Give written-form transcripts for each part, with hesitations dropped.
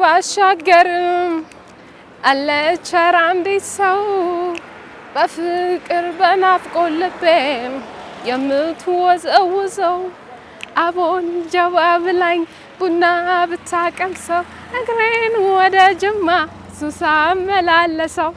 ባሻገር አለች አንዲት ሰው በፍቅር በናፍቆት ልቤን የምትወዘውዘው አቦን ጀባ ብላኝ ቡና ብታቀምሰው እግሬን ወደ ጅማ ሱሳ መላለሰው።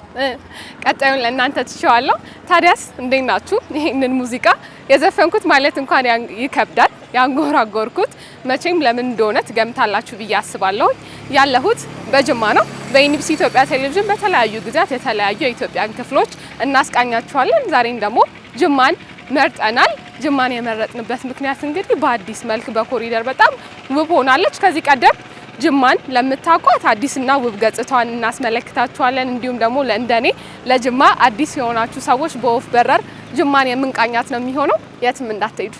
ቀጣዩን ለእናንተ ትቼዋለሁ። ታዲያስ እንዴት ናችሁ? ይሄንን ሙዚቃ የዘፈንኩት ማለት እንኳን ይከብዳል። ያንጎራጎርኩት መቼም ለምን እንደሆነ ትገምታላችሁ ብዬ አስባለሁ። ያለሁት በጅማ ነው። በኢኒብሲ ኢትዮጵያ ቴሌቪዥን በተለያዩ ጊዜያት የተለያዩ የኢትዮጵያን ክፍሎች እናስቃኛችኋለን። ዛሬም ደግሞ ጅማን መርጠናል። ጅማን የመረጥንበት ምክንያት እንግዲህ በአዲስ መልክ በኮሪደር በጣም ውብ ሆናለች። ከዚህ ቀደም ጅማን ለምታውቋት አዲስና ውብ ገጽታዋን እናስመለክታችኋለን። እንዲሁም ደግሞ ለእንደኔ ለጅማ አዲስ የሆናችሁ ሰዎች በወፍ በረር ጅማን የምንቃኛት ነው የሚሆነው። የትም እንዳትሄዱ።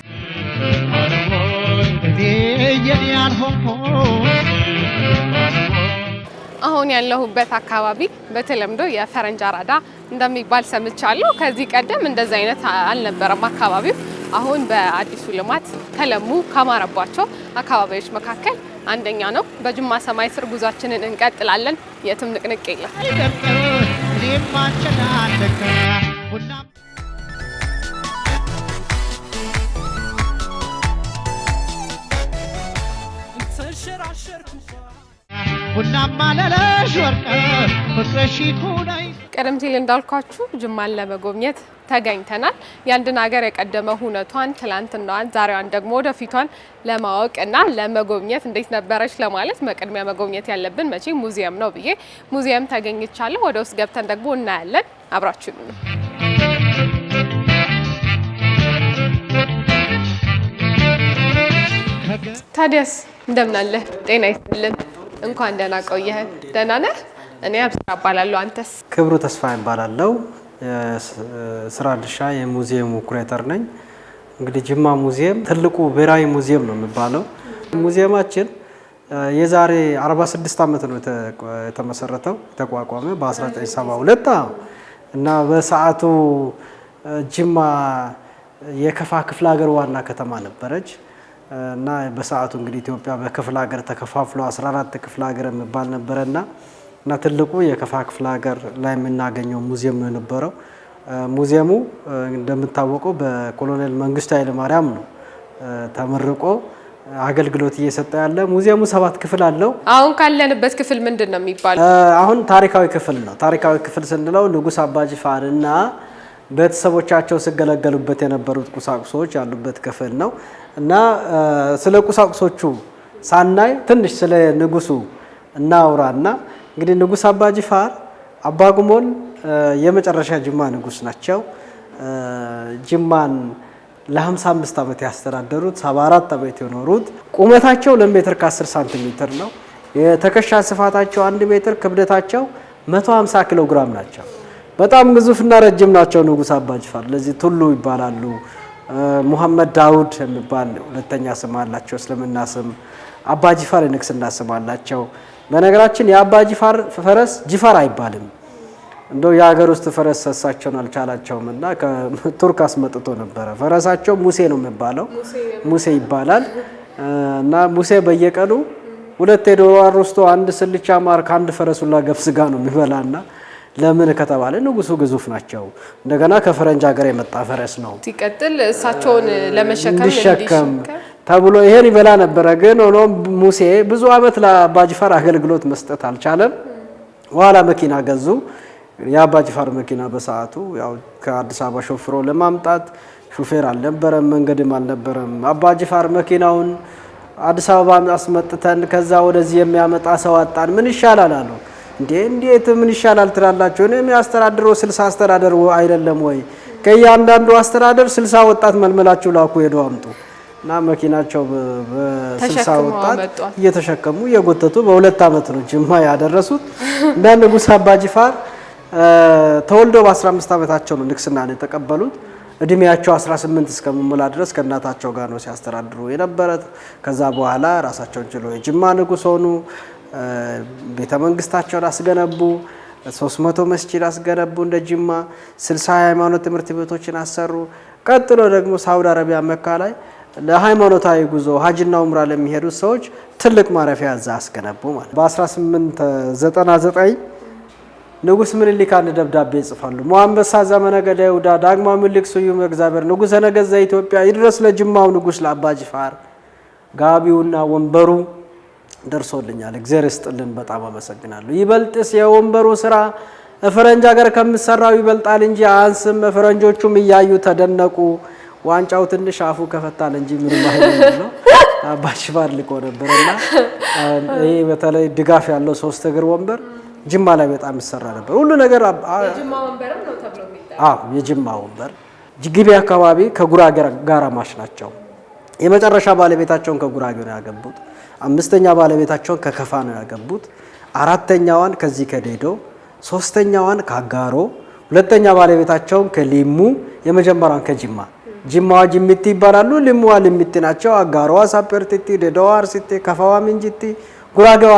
አሁን ያለሁበት አካባቢ በተለምዶ የፈረንጅ አራዳ እንደሚባል ሰምቻለሁ። ከዚህ ቀደም እንደዚህ አይነት አልነበረም አካባቢው። አሁን በአዲሱ ልማት ከለሙ ካማረባቸው አካባቢዎች መካከል አንደኛ ነው። በጅማ ሰማይ ስር ጉዟችንን እንቀጥላለን። የትም ንቅንቅ የለም። ቀደም ሲል እንዳልኳችሁ ጅማን ለመጎብኘት ተገኝተናል። የአንድን ሀገር የቀደመ ሁነቷን፣ ትላንትናዋን፣ ዛሬዋን ደግሞ ወደፊቷን ለማወቅ እና ለመጎብኘት እንዴት ነበረች ለማለት መቅድሚያ መጎብኘት ያለብን መቼ ሙዚየም ነው ብዬ ሙዚየም ተገኝቻለሁ። ወደ ውስጥ ገብተን ደግሞ እናያለን። አብራችሁ ነው። ታዲያስ እንደምን አለ? ጤና ይስጥልን። እንኳን ደህና ቆየህ። ደህና ነህ? እኔ አብስራ እባላለሁ። አንተስ? ክብሩ ተስፋ እባላለሁ። ስራ ድርሻ የሙዚየሙ ኩሬተር ነኝ። እንግዲህ ጅማ ሙዚየም ትልቁ ብሔራዊ ሙዚየም ነው የሚባለው። ሙዚየማችን የዛሬ 46 ዓመት ነው የተመሰረተው፣ የተቋቋመ በ1972 እና በሰዓቱ ጅማ የከፋ ክፍለ ሀገር ዋና ከተማ ነበረች እና በሰዓቱ እንግዲህ ኢትዮጵያ በክፍለ ሀገር ተከፋፍሎ 14 ክፍለ ሀገር የሚባል ነበረና እና ትልቁ የከፋ ክፍለ ሀገር ላይ የምናገኘው ሙዚየም ነው የነበረው። ሙዚየሙ እንደምታወቀው በኮሎኔል መንግስቱ ኃይለ ማርያም ነው ተመርቆ አገልግሎት እየሰጠ ያለ። ሙዚየሙ 7 ክፍል አለው። አሁን ካለንበት ክፍል ምንድን ነው የሚባለው? አሁን ታሪካዊ ክፍል ነው። ታሪካዊ ክፍል ስንለው ንጉስ አባጅፋርና ቤተሰቦቻቸው ሲገለገሉበት የነበሩት ቁሳቁሶች ያሉበት ክፍል ነው እና ስለ ቁሳቁሶቹ ሳናይ ትንሽ ስለ ንጉሱ እናውራና እንግዲህ ንጉስ አባጅፋር አባጉሞል የመጨረሻ ጅማ ንጉስ ናቸው። ጅማን ለ55 ዓመት ያስተዳደሩት፣ 74 ዓመት የኖሩት። ቁመታቸው 2 ሜትር ከ10 ሳንቲሜትር ነው። የትከሻ ስፋታቸው 1 ሜትር፣ ክብደታቸው 150 ኪሎ ግራም ናቸው። በጣም ግዙፍና ረጅም ናቸው ንጉስ አባጅፋር። ለዚህ ቱሉ ይባላሉ። ሙሐመድ ዳውድ የሚባል ሁለተኛ ስም አላቸው፣ እስልምና ስም። አባጅፋር የንግስና ስም አላቸው። በነገራችን የአባጅፋር ፈረስ ጅፋር አይባልም። እንደው የሀገር ውስጥ ፈረስ እሳቸውን አልቻላቸውም እና ከቱርክ አስመጥቶ ነበረ። ፈረሳቸው ሙሴ ነው የሚባለው፣ ሙሴ ይባላል እና ሙሴ በየቀኑ 2 የዶሮ አሮስቶ 1 ስልቻ ማር ከአንድ ፈረስ ሁላ ገብስ ጋ ነው የሚበላና ለምን ከተባለ ንጉሱ ግዙፍ ናቸው። እንደገና ከፈረንጅ ሀገር የመጣ ፈረስ ነው። ሲቀጥል እሳቸውን ለመሸከም ተብሎ ይሄን ይበላ ነበረ። ግን ሆኖም ሙሴ ብዙ አመት ለአባጅፋር አገልግሎት መስጠት አልቻለም። ኋላ መኪና ገዙ። የአባጅፋር መኪና በሰዓቱ ያው ከአዲስ አበባ ሾፍሮ ለማምጣት ሹፌር አልነበረም፣ መንገድም አልነበረም። አባጅፋር መኪናውን አዲስ አበባ አስመጥተን ከዛ ወደዚህ የሚያመጣ ሰው አጣን፣ ምን ይሻላል አሉ። እንዴት ምን ይሻላል ትላላችሁ? እኔ የሚያስተዳድረው 60 አስተዳደር አይደለም ወይ? ከእያንዳንዱ አስተዳደር 60 ወጣት መልመላችሁ ላኩ፣ ሄዶ አምጡ እና መኪናቸው በ60 ወጣት እየተሸከሙ እየጎተቱ በ2 ዓመት ነው ጅማ ያደረሱት። እንደ ንጉስ አባጅፋር ተወልዶ በ15 ዓመታቸው ነው ንግስናን የተቀበሉት። እድሜያቸው 18 እስከሚሞላ ድረስ ከእናታቸው ጋር ነው ሲያስተዳድሩ የነበረት። ከዛ በኋላ ራሳቸውን ችሎ የጅማ ንጉስ ሆኑ። ቤተ መንግስታቸውን አስገነቡ። 300 መስጂድ አስገነቡ። እንደ ጅማ 60 ሃይማኖት ትምህርት ቤቶችን አሰሩ። ቀጥሎ ደግሞ ሳውዲ አረቢያ መካ ላይ ለሃይማኖታዊ ጉዞ ሀጅና ኡምራ ለሚሄዱ ሰዎች ትልቅ ማረፊያ እዛ አስገነቡ ማለት። በ1899 ንጉስ ምኒልክ አንድ ደብዳቤ ይጽፋሉ። ሞአንበሳ ዘመነ ገዳ ይሁዳ ዳግማዊ ምኒልክ ስዩም እግዚአብሔር ንጉሠ ነገሥት ዘኢትዮጵያ ይድረስ ለጅማው ንጉስ ለአባ ጅፋር ጋቢውና ወንበሩ ደርሶልኛል። እግዚአብሔር ይስጥልን፣ በጣም አመሰግናለሁ። ይበልጥስ የወንበሩ ስራ ፈረንጅ ሀገር ከምሰራው ይበልጣል እንጂ አንስም። ፈረንጆቹም እያዩ ተደነቁ። ዋንጫው ትንሽ አፉ ከፈታል እንጂ ምንም አይደለም ነው። አባ ጅፋር ልቆ ነበርና ይሄ በተለይ ድጋፍ ያለው 3 እግር ወንበር ጅማ ላይ በጣም ይሰራ ነበር። ሁሉ ነገር የጅማ ወንበር ነው ተብሎ የሚጠራው። የጅማ ወንበር ጅግቤ አካባቢ ከጉራጌ ጋር ማሽ ናቸው። የመጨረሻ ባለቤታቸውን ከጉራጌ ነው ያገቡት። 5ኛ ባለቤታቸውን ከከፋ ነው ያገቡት። 4ኛዋን ከዚህ ከዴዶ፣ 3ኛዋን ከአጋሮ፣ 2ኛ ባለቤታቸውን ከሊሙ፣ የመጀመሪያዋን ከጅማ። ጅማዋ ጅሚቲ ይባላሉ፣ ሊሙዋ ሊሚቲ ናቸው። አጋሮዋ ሳፐርቲቲ፣ ዴዶዋ አርሲቲ፣ ከፋዋ ሚንጂቲ፣ ጉራጌዋ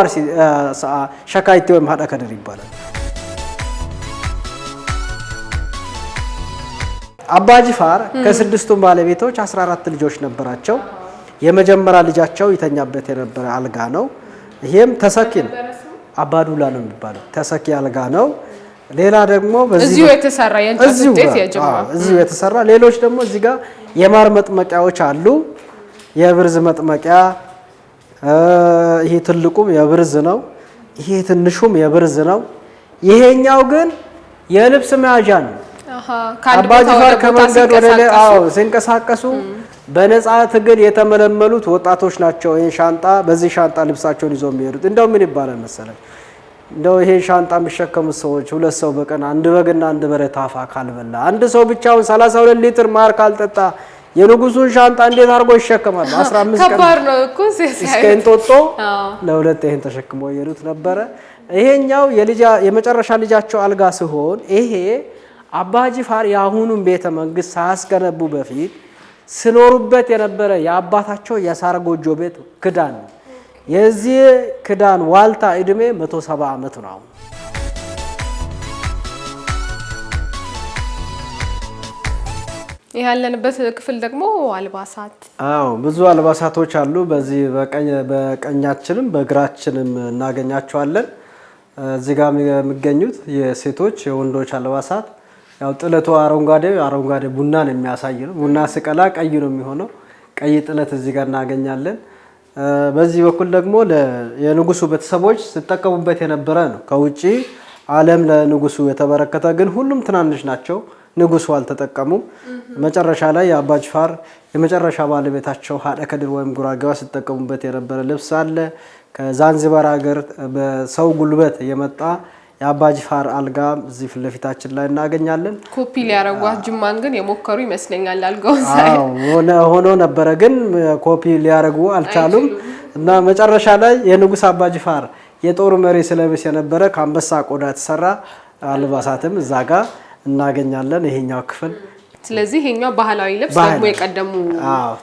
ሸካይቲ ወይም ሀዳ ከድር ይባላል። አባ ጅፋር ከ6ቱም ባለቤቶች 14 ልጆች ነበራቸው። የመጀመሪያ ልጃቸው ይተኛበት የነበረ አልጋ ነው። ይሄም ተሰኪ ነው፣ አባዱላ ነው የሚባለው። ተሰኪ አልጋ ነው። ሌላ ደግሞ እዚሁ የተሰራ የእንጨት ውጤት የጅማ እዚሁ የተሰራ ሌሎች ደግሞ እዚህ ጋር የማር መጥመቂያዎች አሉ። የብርዝ መጥመቂያ፣ ይሄ ትልቁም የብርዝ ነው። ይሄ ትንሹም የብርዝ ነው። ይሄኛው ግን የልብስ መያዣ ነው። አባ ጅፋር ከመንገድ ወደ ላይ ሲንቀሳቀሱ በነፃ ትግል የተመለመሉት ወጣቶች ናቸው። ይሄን ሻንጣ በዚህ ሻንጣ ልብሳቸውን ይዘው የሚሄዱት እንደው ምን ይባላል መሰለኝ፣ እንደው ይሄ ሻንጣ የሚሸከሙት ሰዎች 2 ሰው በቀን 1 በግና 1 በሬ ታፋ ካልበላ፣ አንድ ሰው ብቻውን 32 ሊትር ማር ካልጠጣ የንጉሱን ሻንጣ እንዴት አድርጎ ይሸከማል? 15 ቀን ከባድ ነው እኮ እስከ እንጦጦ ለሁለት ይሄን ተሸክመው ይሄዱት ነበረ። ይሄኛው የመጨረሻ ልጃቸው አልጋ ሲሆን ይሄ አባ ጅፋር የአሁኑን ቤተ መንግስት ሳያስገነቡ በፊት ስኖሩበት የነበረ የአባታቸው የሳር ጎጆ ቤት ክዳን ነው። የዚህ ክዳን ዋልታ እድሜ 170 ዓመት ነው። ያለንበት ክፍል ደግሞ አልባሳት፣ ብዙ አልባሳቶች አሉ። በዚህ በቀኛችንም በግራችንም እናገኛቸዋለን። እዚህ ጋር የሚገኙት የሴቶች የወንዶች አልባሳት ያው ጥለቱ አረንጓዴ ቡናን የሚያሳይ ነው። ቡና ስቀላ ቀይ ነው የሚሆነው። ቀይ ጥለት እዚህ ጋር እናገኛለን። በዚህ በኩል ደግሞ የንጉሱ ቤተሰቦች ሲጠቀሙበት የነበረ ነው። ከውጪ ዓለም ለንጉሱ የተበረከተ ግን ሁሉም ትናንሽ ናቸው። ንጉሱ አልተጠቀሙም። መጨረሻ ላይ የአባ ጅፋር የመጨረሻ ባለቤታቸው ሀዳ ከድር ወይም ጉራጌዋ ሲጠቀሙበት የነበረ ልብስ አለ። ከዛንዚባር ሀገር በሰው ጉልበት የመጣ የአባ ጅፋር አልጋ እዚህ ፊት ለፊታችን ላይ እናገኛለን። ኮፒ ሊያረጓት ጅማን ግን የሞከሩ ይመስለኛል። አልጋው ሆኖ ነበረ ግን ኮፒ ሊያረጉ አልቻሉም። እና መጨረሻ ላይ የንጉስ አባ ጅፋር የጦር መሪ ስለብስ የነበረ ከአንበሳ ቆዳ የተሰራ አልባሳትም እዛ ጋር እናገኛለን። ይሄኛው ክፍል ስለዚህ ይሄኛው ባህላዊ ልብስ ደግሞ የቀደሙ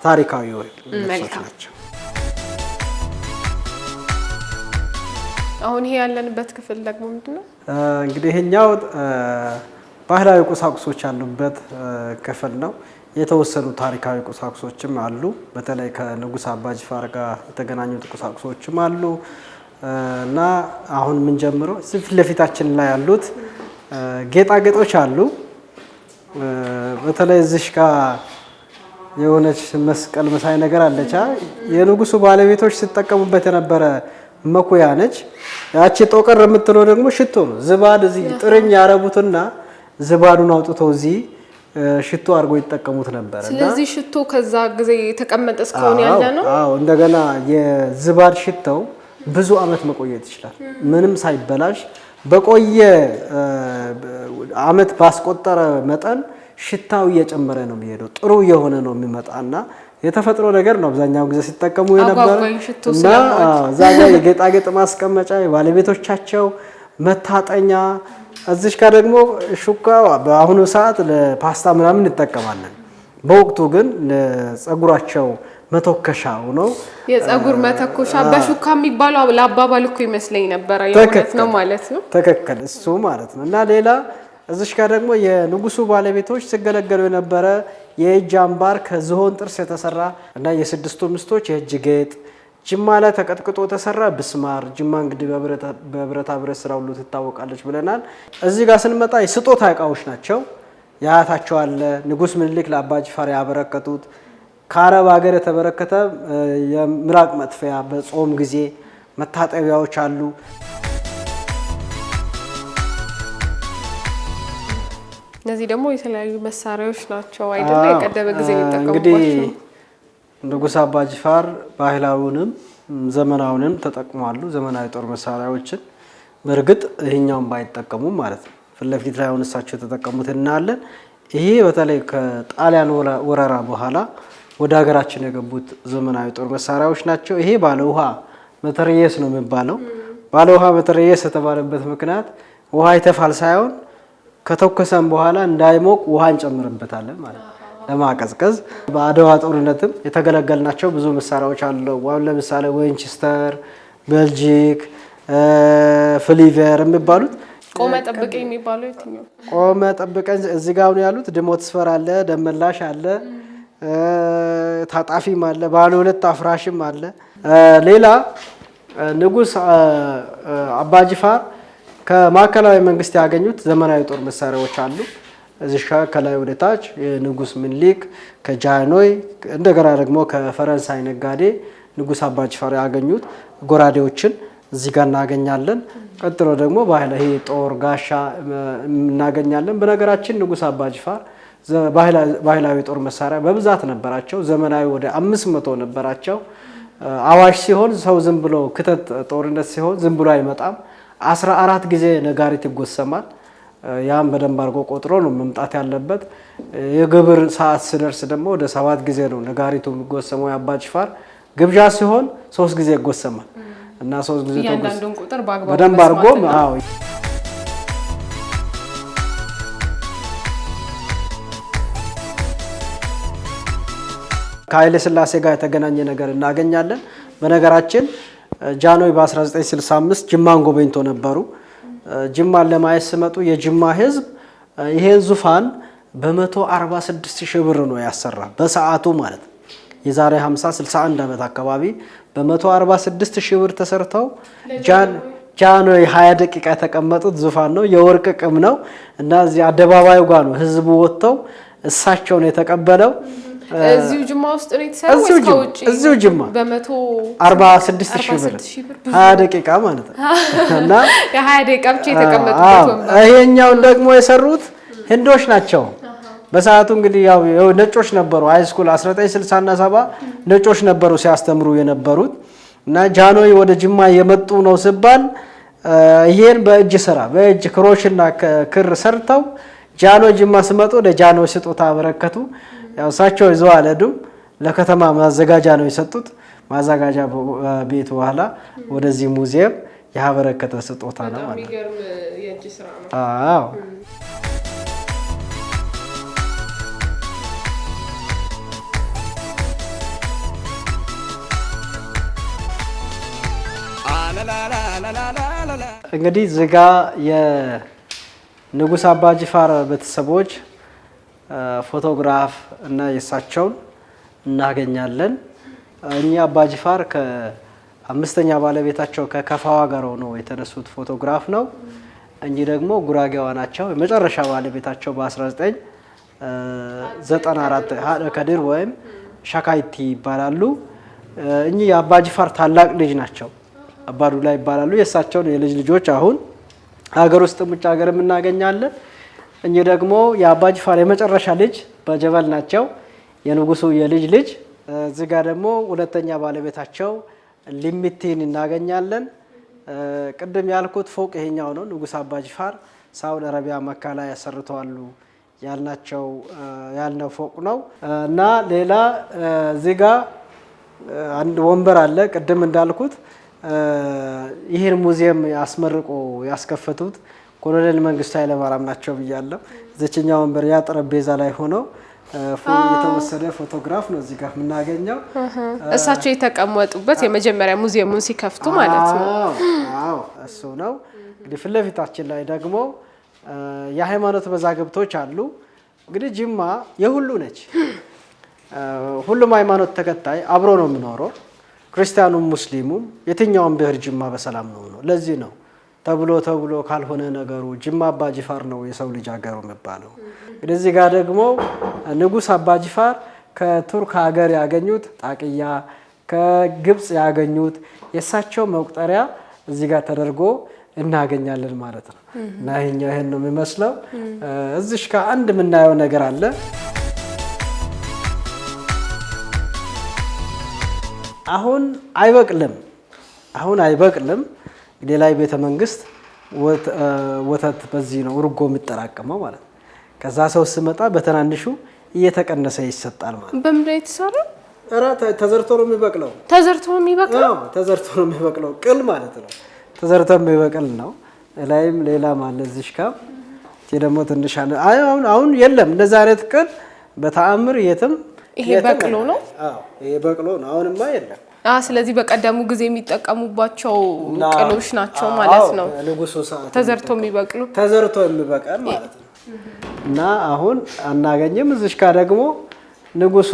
ታሪካዊ ልብሶች ናቸው። አሁን ይሄ ያለንበት ክፍል ደግሞ ምንድነው? እንግዲህ ይሄኛው ባህላዊ ቁሳቁሶች ያሉበት ክፍል ነው። የተወሰኑ ታሪካዊ ቁሳቁሶችም አሉ። በተለይ ከንጉስ አባ ጅፋር ጋር የተገናኙት ቁሳቁሶችም አሉ እና አሁን ምን ጀምሮ እዚህ ፊት ለፊታችን ላይ ያሉት ጌጣጌጦች አሉ። በተለይ እዚህ ጋር የሆነች መስቀል መሳይ ነገር አለች። የንጉሱ ባለቤቶች ሲጠቀሙበት የነበረ መኩያ ነች። ያቺ ጦቀር የምትለው ደግሞ ሽቶ ነው። ዝባድ እዚህ ጥርኝ ያረቡትና ዝባዱን አውጥተው እዚህ ሽቶ አድርጎ ይጠቀሙት ነበር። ስለዚህ ሽቶ ከዛ ጊዜ የተቀመጠ እስካሁን ያለ ነው። እንደገና የዝባድ ሽታው ብዙ አመት መቆየት ይችላል ምንም ሳይበላሽ። በቆየ አመት ባስቆጠረ መጠን ሽታው እየጨመረ ነው የሚሄደው። ጥሩ የሆነ ነው የሚመጣና የተፈጥሮ ነገር ነው አብዛኛው ጊዜ ሲጠቀሙ የነበረ እና እዛ ጋር የጌጣጌጥ ማስቀመጫ የባለቤቶቻቸው መታጠኛ። እዚህ ጋር ደግሞ ሹካ በአሁኑ ሰዓት ለፓስታ ምናምን እንጠቀማለን። በወቅቱ ግን ለጸጉራቸው መተኮሻ ሆኖ የጸጉር መተኮሻ በሹካ የሚባለው ለአባባል እኮ ይመስለኝ ነበር። የእውነት ነው ማለት ነው። ትክክል እሱ ማለት ነው። እና ሌላ እዚሽ ጋር ደግሞ የንጉሱ ባለቤቶች ሲገለገሉ የነበረ የእጅ አምባር ከዝሆን ጥርስ የተሰራ እና የስድስቱ ሚስቶች የእጅ ጌጥ፣ ጅማ ላይ ተቀጥቅጦ የተሰራ ብስማር። ጅማ እንግዲህ በብረታ ብረት ስራ ሁሉ ትታወቃለች ብለናል። እዚህ ጋር ስንመጣ የስጦታ እቃዎች ናቸው። የአያታቸው አለ። ንጉስ ምኒልክ ለአባ ጅፋር ያበረከቱት ከአረብ ሀገር የተበረከተ የምራቅ መጥፊያ፣ በጾም ጊዜ መታጠቢያዎች አሉ። እነዚህ ደግሞ የተለያዩ መሳሪያዎች ናቸው አይደለ? የቀደመ ጊዜ የሚጠቀሙባቸው። እንግዲህ ንጉስ አባ ጅፋር ባህላዊውንም ዘመናዊውንም ተጠቅሟሉ። ዘመናዊ ጦር መሳሪያዎችን በእርግጥ ይሄኛውን ባይጠቀሙም ማለት ነው። ፊት ለፊት ላይ አሁን እሳቸው የተጠቀሙት እናያለን። ይሄ በተለይ ከጣሊያን ወረራ በኋላ ወደ ሀገራችን የገቡት ዘመናዊ ጦር መሳሪያዎች ናቸው። ይሄ ባለ ውሃ መትረየስ ነው የሚባለው። ባለ ውሃ መትረየስ የተባለበት ምክንያት ውሃ ይተፋል ሳይሆን ከተኮሰን በኋላ እንዳይሞቅ ውሃ እንጨምርበታለን ማለት ነው፣ ለማቀዝቀዝ። በአድዋ ጦርነትም የተገለገልናቸው ብዙ መሳሪያዎች አሉ። ዋን ለምሳሌ ዊንቸስተር፣ ቤልጂክ፣ ፍሊቨር የሚባሉት። ቆመ ጠብቀኝ የሚባለው የትኛው? ቆመ ጠብቀኝ እዚህ ጋር ነው ያሉት። ድሞትስፈር አለ፣ ደመላሽ አለ፣ ታጣፊም አለ፣ ባለ ሁለት አፍራሽም አለ። ሌላ ንጉስ አባ ጅፋር ከማዕከላዊ መንግስት ያገኙት ዘመናዊ ጦር መሳሪያዎች አሉ። እዚህ ከላይ ወደ ታች የንጉስ ምኒልክ ከጃንሆይ እንደገና ደግሞ ከፈረንሳይ ነጋዴ ንጉስ አባ ጅፋር ያገኙት ጎራዴዎችን እዚህ ጋር እናገኛለን። ቀጥሎ ደግሞ ይሄ ጦር ጋሻ እናገኛለን። በነገራችን ንጉስ አባ ጅፋር ባህላዊ ጦር መሳሪያ በብዛት ነበራቸው። ዘመናዊ ወደ 500 ነበራቸው። አዋሽ ሲሆን ሰው ዝም ብሎ ክተት ጦርነት ሲሆን ዝም ብሎ አይመጣም። 14 ጊዜ ነጋሪት ይጎሰማል። ያም በደንብ አድርጎ ቆጥሮ ነው መምጣት ያለበት። የግብር ሰዓት ሲደርስ ደግሞ ወደ 7 ጊዜ ነው ነጋሪቱ የሚጎሰመው። የአባ ጅፋር ግብዣ ሲሆን 3 ጊዜ ይጎሰማል እና 3 ጊዜ እያንዳንዱን ቁጥር በደንብ አድርጎ አዎ። ከኃይለ ሥላሴ ጋር የተገናኘ ነገር እናገኛለን። በነገራችን ጃንሆይ በ1965 ጅማን ጎበኝቶ ነበሩ። ጅማን ለማየት ሲመጡ የጅማ ህዝብ ይሄን ዙፋን በ146,000 ብር ነው ያሰራ በሰዓቱ ማለት ነው። የዛሬ 50-61 ዓመት አካባቢ በ146,000 ብር ተሰርተው ጃንሆይ 20 ደቂቃ የተቀመጡት ዙፋን ነው። የወርቅ ቅም ነው እና እዚህ አደባባዩ ጋር ነው ህዝቡ ወጥተው እሳቸውን የተቀበለው። እዚሁ ጅማ ውስጥ ነው የተሰራው ወይስ ከውጪ? እዚሁ ጅማ በ146,000 ብር 20 ደቂቃ ማለት ነው እና የ20 ደቂቃ ብቻ የተቀመጡበት ወንበር። ይሄኛውን ደግሞ የሰሩት ህንዶች ናቸው። በሰዓቱ እንግዲህ ያው ነጮች ነበሩ። ሃይስኩል 1960 እና 70 ነጮች ነበሩ ሲያስተምሩ የነበሩት እና ጃንሆይ ወደ ጅማ የመጡ ነው ሲባል ይሄን በእጅ ስራ በእጅ ክሮሽና ክር ሰርተው ጃንሆይ ጅማ ሲመጡ ለጃንሆይ ስጦታ አበረከቱ። ያው እሳቸው ይዘው አልሄዱም። ለከተማ ማዘጋጃ ነው የሰጡት። ማዘጋጃ ቤት በኋላ ወደዚህ ሙዚየም ያበረከተ ስጦታ ነው ማለት ነው። የሚገርም የእጅ ስራ ነው። አዎ። እንግዲህ ዝጋ የንጉስ አባ ጅፋር ቤተሰቦች ፎቶግራፍ እና የእሳቸውን እናገኛለን። እኚህ አባ ጅፋር ከአምስተኛ ባለቤታቸው ከከፋዋ ጋር ሆነው የተነሱት ፎቶግራፍ ነው። እኚህ ደግሞ ጉራጌዋ ናቸው። የመጨረሻ ባለቤታቸው በ1994 ሀደ ከድር ወይም ሻካይቲ ይባላሉ። እኚህ የአባ ጅፋር ታላቅ ልጅ ናቸው። አባዱላ ይባላሉ። የእሳቸውን የልጅ ልጆች አሁን ሀገር ውስጥ ውጭ ሀገር እናገኛለን። እኚህ ደግሞ የአባ ጅፋር የመጨረሻ ልጅ በጀበል ናቸው፣ የንጉሱ የልጅ ልጅ። እዚህ ጋር ደግሞ ሁለተኛ ባለቤታቸው ሊሚቲን እናገኛለን። ቅድም ያልኩት ፎቅ ይሄኛው ነው። ንጉስ አባ ጅፋር ሳውዲ አረቢያ መካ ላይ ያሰርተዋሉ ያልነው ፎቅ ነው እና ሌላ እዚህ ጋር አንድ ወንበር አለ። ቅድም እንዳልኩት ይህን ሙዚየም ያስመርቆ ያስከፈቱት ኮሎኔል መንግስቱ ኃይለማርያም ናቸው ብያለሁ። እዚህኛው ወንበር ያ ጠረጴዛ ላይ ሆነው የተወሰደ ፎቶግራፍ ነው እዚህ ጋር የምናገኘው። እሳቸው የተቀመጡበት የመጀመሪያ ሙዚየሙን ሲከፍቱ ማለት ነው። አዎ እሱ ነው። እንግዲህ ፊት ለፊታችን ላይ ደግሞ የሃይማኖት መዛግብቶች አሉ። እንግዲህ ጅማ የሁሉ ነች። ሁሉም ሃይማኖት ተከታይ አብሮ ነው የሚኖረው። ክርስቲያኑም ሙስሊሙም የትኛውም ብሔር ጅማ በሰላም ነው። ለዚህ ነው ተብሎ ካልሆነ ነገሩ ጅማ አባጅፋር ነው የሰው ልጅ ሀገሩ የሚባለው። እንግዲህ እዚህ ጋር ደግሞ ንጉስ አባጅፋር ከቱርክ ሀገር ያገኙት ጣቅያ፣ ከግብጽ ያገኙት የእሳቸው መቁጠሪያ እዚህ ጋር ተደርጎ እናገኛለን ማለት ነው። እና ይሄን ነው የሚመስለው። እዚሽ ጋር አንድ የምናየው ነገር አለ። አሁን አይበቅልም። ሌላ ቤተ መንግስት ወተት በዚህ ነው እርጎ የሚጠራቀመው ማለት ነው። ከዛ ሰው ሲመጣ በትናንሹ እየተቀነሰ ይሰጣል ማለት ነው። በምንድን ነው የተሰራው? ተዘርቶ ነው የሚበቅለው። ተዘርቶ ነው የሚበቅለው። ቅል ማለት ነው። ተዘርቶ የሚበቅል ነው። ላይም ሌላ ማለት እዚህ ጋር ደግሞ ትንሽ አሁን የለም እንደዛ አይነት ቅል በተአምር የትም። ይሄ በቅሎ ነው። ይሄ በቅሎ ነው። አሁንማ የለም። ስለዚህ በቀደሙ ጊዜ የሚጠቀሙባቸው ቅሎች ናቸው ማለት ነው። ንጉሱ ሰዓት ተዘርቶ የሚበቅል ማለት ነው። እና አሁን አናገኝም። እዚህ ጋር ደግሞ ንጉሱ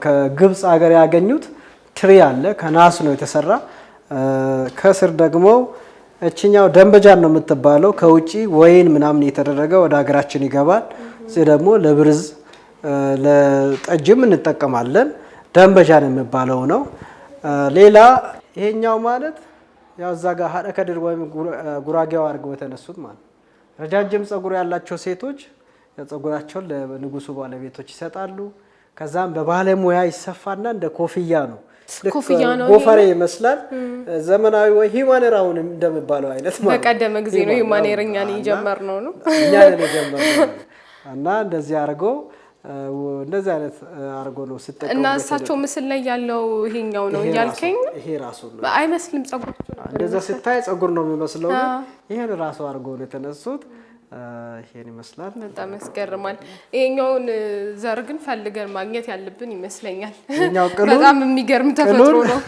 ከግብጽ ሀገር ያገኙት ትሪ አለ። ከናስ ነው የተሰራ። ከስር ደግሞ እችኛው ደንበጃን ነው የምትባለው። ከውጪ ወይን ምናምን የተደረገ ወደ ሀገራችን ይገባል። እዚህ ደግሞ ለብርዝ ለጠጅም እንጠቀማለን። ደንበጃን የሚባለው ነው። ሌላ ይሄኛው ማለት ያው እዛ ጋር ሀደ ከድር ወይም ጉራጌው አድርገው የተነሱት ማለት ረጃጅም ጸጉር ያላቸው ሴቶች ጸጉራቸውን ለንጉሱ ባለቤቶች ይሰጣሉ። ከዛም በባለሙያ ይሰፋና እንደ ኮፍያ ነው። ጎፈሬ ይመስላል። ዘመናዊ ወይ ሂማኔር አሁን እንደሚባለው አይነት ማለት በቀደመ ጊዜ ነው ሂማኔር እኛን የጀመርነው ነው እና እንደዚህ አድርገው እንደዚህ አይነት አርጎ ነው ሲጠቀሙ። እና እሳቸው ምስል ላይ ያለው ይሄኛው ነው እያልከኝ? ይሄ ራሱ ነው አይመስልም። ጸጉራቸው እንደዛ ሲታይ ጸጉር ነው የሚመስለው። ይሄን ራሱ አርጎ ነው የተነሱት። ይሄን ይመስላል። በጣም ያስገርማል። ይሄኛውን ዘር ግን ፈልገን ማግኘት ያለብን ይመስለኛል። በጣም የሚገርም ተፈጥሮ ነው።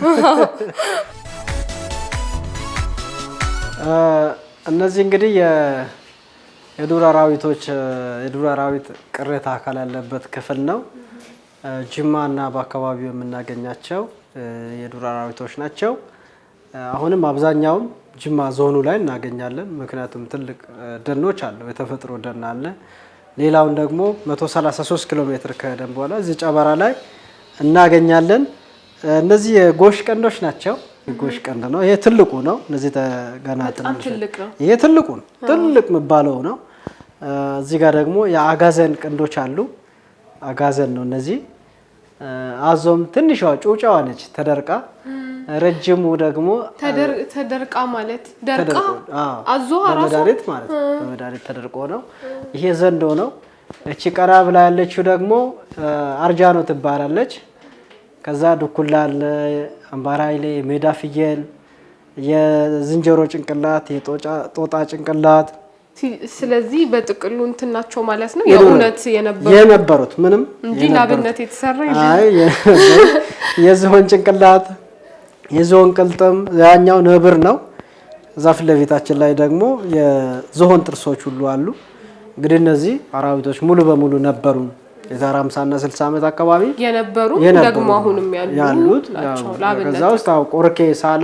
እነዚህ እንግዲህ የዱር አራዊት ቅሬታ አካል ያለበት ክፍል ነው። ጅማ እና በአካባቢው የምናገኛቸው የዱር አራዊቶች ናቸው። አሁንም አብዛኛውን ጅማ ዞኑ ላይ እናገኛለን። ምክንያቱም ትልቅ ደኖች አሉ፣ የተፈጥሮ ደን አለ። ሌላውን ደግሞ 133 ኪሎ ሜትር ከሄደን በኋላ እዚህ ጨበራ ላይ እናገኛለን። እነዚህ የጎሽ ቀንዶች ናቸው። የጎሽ ቀንድ ነው። ይሄ ትልቁ ነው። እነዚህ ገና ትልቅ ነው። ይሄ ትልቁ ነው። ትልቅ የሚባለው ነው። እዚህ ጋር ደግሞ የአጋዘን ቀንዶች አሉ። አጋዘን ነው እነዚህ። አዞም ትንሿ ጩጫዋ ነች ተደርቃ። ረጅሙ ደግሞ ተደርቃ ማለት ደርቃ አዞ በመድኃኒት ማለት ነው። በመድኃኒት ተደርቆ ነው። ይሄ ዘንዶ ነው። እቺ ቀና ብላ ያለችው ደግሞ አርጃኖ ትባላለች። ከዛ ዱኩላ አለ፣ አምባራይሌ፣ ሜዳ ፍየል፣ የዝንጀሮ ጭንቅላት፣ የጦጣ ጭንቅላት። ስለዚህ በጥቅሉ እንትናቸው ማለት ነው የእውነት የነበሩት ምንም እንጂ ላብነት የተሰራ አይ የዝሆን ጭንቅላት፣ የዝሆን ቅልጥም፣ ያኛው ነብር ነው። እዛ ፊት ለፊታችን ላይ ደግሞ የዝሆን ጥርሶች ሁሉ አሉ። እንግዲህ እነዚህ አራዊቶች ሙሉ በሙሉ ነበሩ። የዛሬ 50 እና 60 ዓመት አካባቢ የነበሩ ደግሞ አሁንም ያሉት ናቸው። ላብነት ከዛ ውስጥ ቆርኬ፣ ሳላ፣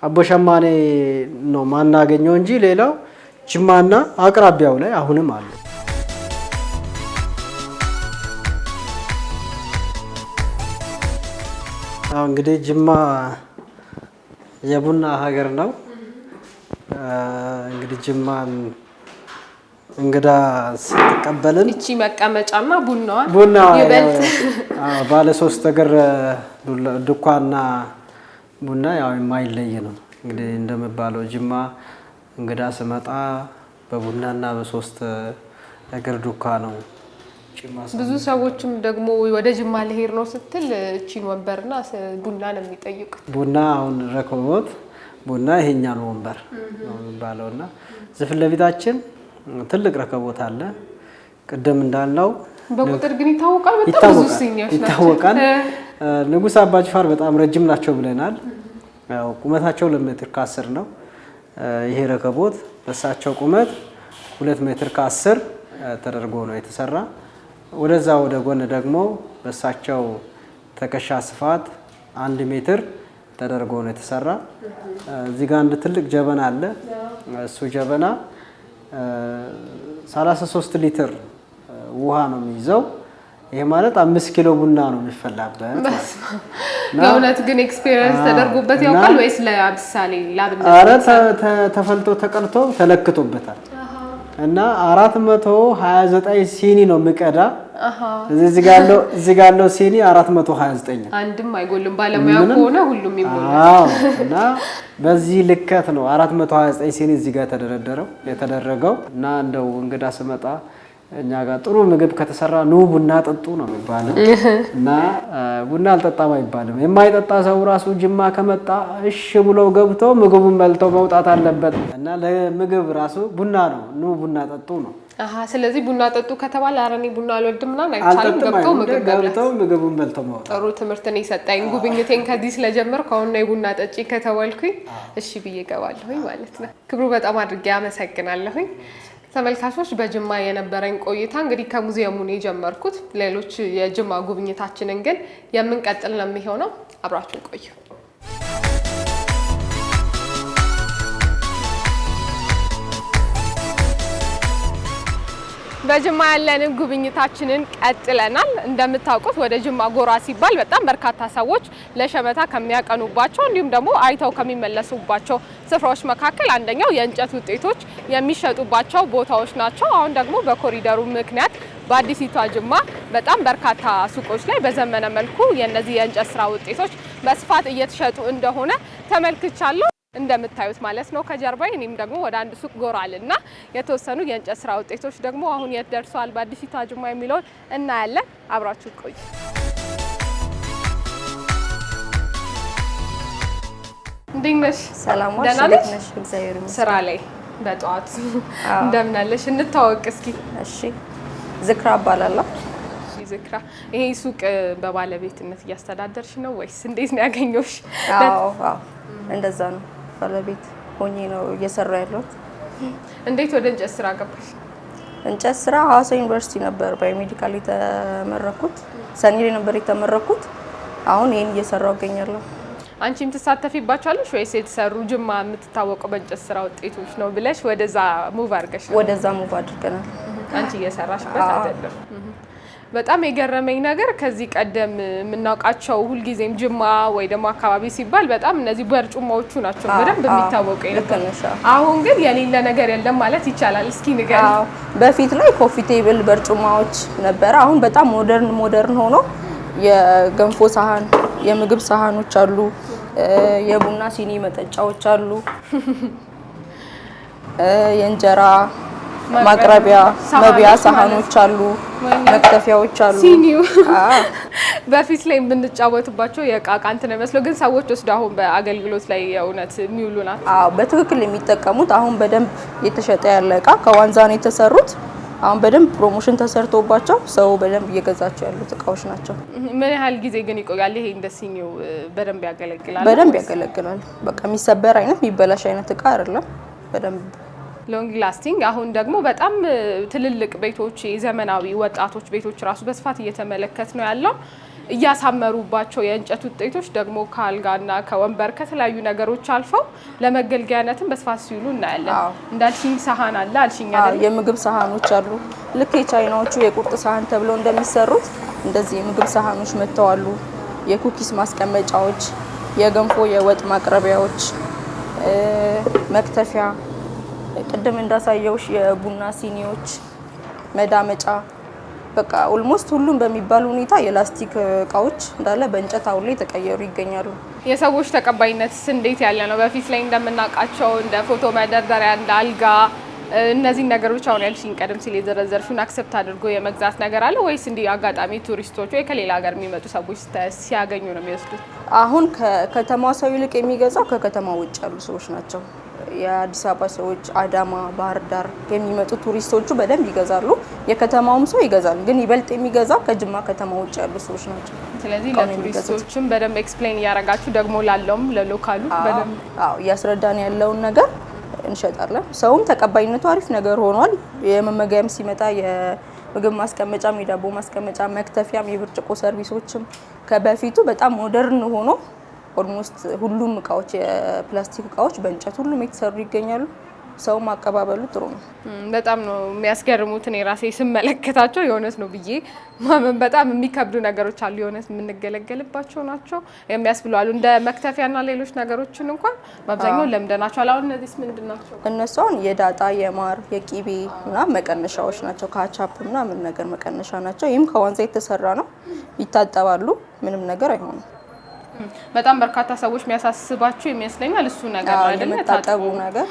አቦሸማኔ ነው ማናገኘው እንጂ ሌላው ጅማና አቅራቢያው ላይ አሁንም አሉ። እንግዲህ ጅማ የቡና ሀገር ነው። እንግዲህ ጅማን እንግዳ ስትቀበልን እቺ መቀመጫና ቡናዋ ይበልጥ ባለ 3 እግር ዱኳና ቡና ያው የማይለይ ነው። እንግዲህ እንደምባለው ጅማ እንግዳ ስመጣ በቡናና በ3 እግር ዱካ ነው። ብዙ ሰዎችም ደግሞ ወደ ጅማ ልሄድ ነው ስትል እቺን ወንበርና ቡና ነው የሚጠይቁት። ቡና አሁን ረከቦት ቡና ይሄኛው ወንበር ነው የሚባለውና ዝፍን ለፊታችን ትልቅ ረከቦት አለ። ቅድም እንዳልነው በቁጥር ግን ይታወቃል። በጣም ብዙ ሲኒያዎች ይታወቃል። ንጉስ አባጅፋር በጣም ረጅም ናቸው ብለናል። ያው ቁመታቸው 2 ሜትር ከ10 ነው። ይሄ ረከቦት በሳቸው ቁመት 2 ሜትር ከ10 ተደርጎ ነው የተሰራ። ወደዛ ወደ ጎን ደግሞ በእሳቸው ትከሻ ስፋት 1 ሜትር ተደርጎ ነው የተሰራ። እዚህ ጋር አንድ ትልቅ ጀበና አለ። እሱ ጀበና 33 ሊትር ውሃ ነው የሚይዘው። ይሄ ማለት 5 ኪሎ ቡና ነው የሚፈላበት። ለእውነት ግን ኤክስፒሪየንስ ተደርጎበት ያውቃል ወይስ ለምሳሌ ላብነት? አረ ተፈልቶ ተቀርቶ ተለክቶበታል። እና 429 ሲኒ ነው የሚቀዳ። እዚህ ጋር ያለው ሲኒ 429 አንድም አይጎልም። ባለሙያ ከሆነ ሁሉም ይሞላል። አዎ። እና በዚህ ልከት ነው 429 ሲኒ እዚህ ጋር የተደረገው። እና እንደው እንግዳ ስመጣ እኛ ጋር ጥሩ ምግብ ከተሰራ ኑ ቡና ጠጡ ነው የሚባለው። እና ቡና አልጠጣም አይባልም። የማይጠጣ ሰው ራሱ ጅማ ከመጣ እሺ ብሎ ገብቶ ምግቡን በልቶ መውጣት አለበት። እና ለምግብ ራሱ ቡና ነው፣ ኑ ቡና ጠጡ ነው። ስለዚህ ቡና ጠጡ ከተባለ ኧረ እኔ ቡና አልወድም ምናምን አይቻልም። ገብተው ምግቡን በልቶ መውጣት። ጥሩ ትምህርት ነው የሰጠኝ። ጉብኝቴን ከዚህ ስለጀመርኩ አሁን ነው የቡና ጠጪ ከተባልኩኝ እሺ ብዬ እገባለሁኝ ማለት ነው። ክብሩ በጣም አድርጌ አመሰግናለሁኝ። ተመልካቾች በጅማ የነበረኝ ቆይታ እንግዲህ ከሙዚየሙ ነው የጀመርኩት። ሌሎች የጅማ ጉብኝታችንን ግን የምንቀጥል ነው የሚሆነው። አብራችሁን ቆዩ። በጅማ ያለንን ጉብኝታችንን ቀጥለናል። እንደምታውቁት ወደ ጅማ ጎራ ሲባል በጣም በርካታ ሰዎች ለሸመታ ከሚያቀኑባቸው እንዲሁም ደግሞ አይተው ከሚመለሱባቸው ስፍራዎች መካከል አንደኛው የእንጨት ውጤቶች የሚሸጡባቸው ቦታዎች ናቸው። አሁን ደግሞ በኮሪደሩ ምክንያት በአዲሲቷ ጅማ በጣም በርካታ ሱቆች ላይ በዘመነ መልኩ የነዚህ የእንጨት ስራ ውጤቶች በስፋት እየተሸጡ እንደሆነ ተመልክቻለሁ። እንደምታዩት ማለት ነው ከጀርባዬ። እኔም ደግሞ ወደ አንድ ሱቅ ጎራልና የተወሰኑ የእንጨት ስራ ውጤቶች ደግሞ አሁን የት ደርሰዋል በአዲሲቷ ጅማ የሚለውን እናያለን። አብራችሁ ቆዩ። እንዴት ነሽ? ሰላም ነሽ? እግዚአብሔር ይመስገን። ስራ ላይ በጠዋት እንደምን አለሽ? እንታወቅ እስኪ። እሺ፣ ዝክራ እባላለሁ። ዝክራ፣ ይሄ ሱቅ በባለቤትነት እያስተዳደርሽ ነው ወይስ እንዴት ነው ያገኘውሽ? አዎ፣ እንደዛ ነው። ባለቤት ሆኜ ነው እየሰራ ያለሁት። እንዴት ወደ እንጨት ስራ ገባሽ? እንጨት ስራ ሐዋሳ ዩኒቨርሲቲ ነበር ባዮሜዲካል የተመረኩት። ሰኔ ላይ ነበር የተመረኩት። አሁን ይሄን እየሰራው እገኛለሁ። አንቺም ትሳተፊባቸዋለሽ ወይስ የተሰሩ ጅማ የምትታወቀው በእንጨት ስራ ውጤቶች ነው ብለሽ ወደዛ ሙቭ አድርገሽ ነው? ወደዛ ሙቭ አድርገናል። አንቺ እየሰራሽበት አይደለም? በጣም የገረመኝ ነገር ከዚህ ቀደም የምናውቃቸው ሁልጊዜም ጅማ ወይ ደግሞ አካባቢ ሲባል በጣም እነዚህ በርጩማዎቹ ናቸው በደንብ የሚታወቀው የነበረው። አሁን ግን የሌለ ነገር የለም ማለት ይቻላል። እስኪ ንገሪ። በፊት ላይ ኮፊ ቴብል በርጩማዎች ነበረ። አሁን በጣም ሞደርን ሆኖ የገንፎ ሳህን፣ የምግብ ሳህኖች አሉ፣ የቡና ሲኒ መጠጫዎች አሉ፣ የእንጀራ ማቅረቢያ መብያ ሳህኖች አሉ፣ መክተፊያዎች አሉ። ሲኒው በፊት ላይ የምንጫወትባቸው የቃቃ እንትን ነው መስሎ ግን ሰዎች ወስደው አሁን በአገልግሎት ላይ የእውነት የሚውሉ ናቸው። በትክክል የሚጠቀሙት አሁን በደንብ የተሸጠ ያለ እቃ ከዋንዛ ነው የተሰሩት። አሁን በደንብ ፕሮሞሽን ተሰርቶባቸው ሰው በደንብ እየገዛቸው ያሉት እቃዎች ናቸው። ምን ያህል ጊዜ ግን ይቆያል? ይሄ እንደ ሲኒው በደንብ ያገለግላል? በደንብ ያገለግላል። በቃ የሚሰበር አይነት የሚበላሽ አይነት እቃ አይደለም። በደንብ ሎንግ ላስቲንግ። አሁን ደግሞ በጣም ትልልቅ ቤቶች የዘመናዊ ወጣቶች ቤቶች ራሱ በስፋት እየተመለከት ነው ያለው። እያሳመሩባቸው የእንጨት ውጤቶች ደግሞ ከአልጋና ከወንበር ከተለያዩ ነገሮች አልፈው ለመገልገያነትም በስፋት ሲውሉ እናያለን። እንዳልሽኝ ሳህን አለ አልሽኝ አይደል? የምግብ ሳህኖች አሉ። ልክ የቻይናዎቹ የቁርጥ ሳህን ተብለው እንደሚሰሩት እንደዚህ የምግብ ሳህኖች መጥተዋሉ። የኩኪስ ማስቀመጫዎች፣ የገንፎ የወጥ ማቅረቢያዎች፣ መክተፊያ፣ ቅድም እንዳሳየውሽ የቡና ሲኒዎች፣ መዳመጫ፣ በቃ ኦልሞስት ሁሉም በሚባል ሁኔታ የላስቲክ እቃዎች እንዳለ በእንጨት አሁን ላይ ተቀየሩ ይገኛሉ። የሰዎች ተቀባይነትስ እንዴት ያለ ነው? በፊት ላይ እንደምናውቃቸው እንደ ፎቶ መደርደሪያ እንደ አልጋ እነዚህ ነገሮች አሁን ያልሽኝ ቀደም ሲል የዘረዘርሽውን አክሰፕት አድርጎ የመግዛት ነገር አለ ወይስ እንዲህ አጋጣሚ ቱሪስቶች ወይ ከሌላ ሀገር የሚመጡ ሰዎች ሲያገኙ ነው የሚወስዱት? አሁን ከከተማ ሰው ይልቅ የሚገዛው ከከተማ ውጭ ያሉ ሰዎች ናቸው። የአዲስ አበባ ሰዎች፣ አዳማ፣ ባህር ዳር የሚመጡ ቱሪስቶቹ በደንብ ይገዛሉ። የከተማውም ሰው ይገዛል፣ ግን ይበልጥ የሚገዛው ከጅማ ከተማ ውጭ ያሉ ሰዎች ናቸው። ስለዚህ ለቱሪስቶችም በደንብ ኤክስፕሌን እያደረጋችሁ ደግሞ ላለውም ለሎካሉ በደንብ እያስረዳን ያለውን ነገር እንሸጣለን። ሰውም ተቀባይነቱ አሪፍ ነገር ሆኗል። የመመገያም ሲመጣ የምግብ ማስቀመጫም የዳቦ ማስቀመጫ መክተፊያም የብርጭቆ ሰርቪሶችም ከበፊቱ በጣም ሞደርን ሆኖ ኦልሞስት ሁሉም እቃዎች የፕላስቲክ እቃዎች በእንጨት ሁሉም የተሰሩ ይገኛሉ። ሰው ማቀባበሉ ጥሩ ነው። በጣም ነው የሚያስገርሙት። እኔ ራሴ ስመለከታቸው የሆነት ነው ብዬ ማመን በጣም የሚከብዱ ነገሮች አሉ። የሆነት የምንገለገልባቸው ናቸው የሚያስብሉ አሉ። እንደ መክተፊያና ሌሎች ነገሮችን እንኳን በአብዛኛው ለምደናቸዋል። አሁን እነዚህስ ምንድን ናቸው? እነሱ አሁን የዳጣ የማር የቂቤ እና መቀነሻዎች ናቸው። ካቻፕ ምናምን ነገር መቀነሻ ናቸው። ይህም ከዋንዛ የተሰራ ነው። ይታጠባሉ፣ ምንም ነገር አይሆንም። በጣም በርካታ ሰዎች የሚያሳስባቸው ይመስለኛል እሱ ነገር ነው አይደል? የመታጠቡ ነገር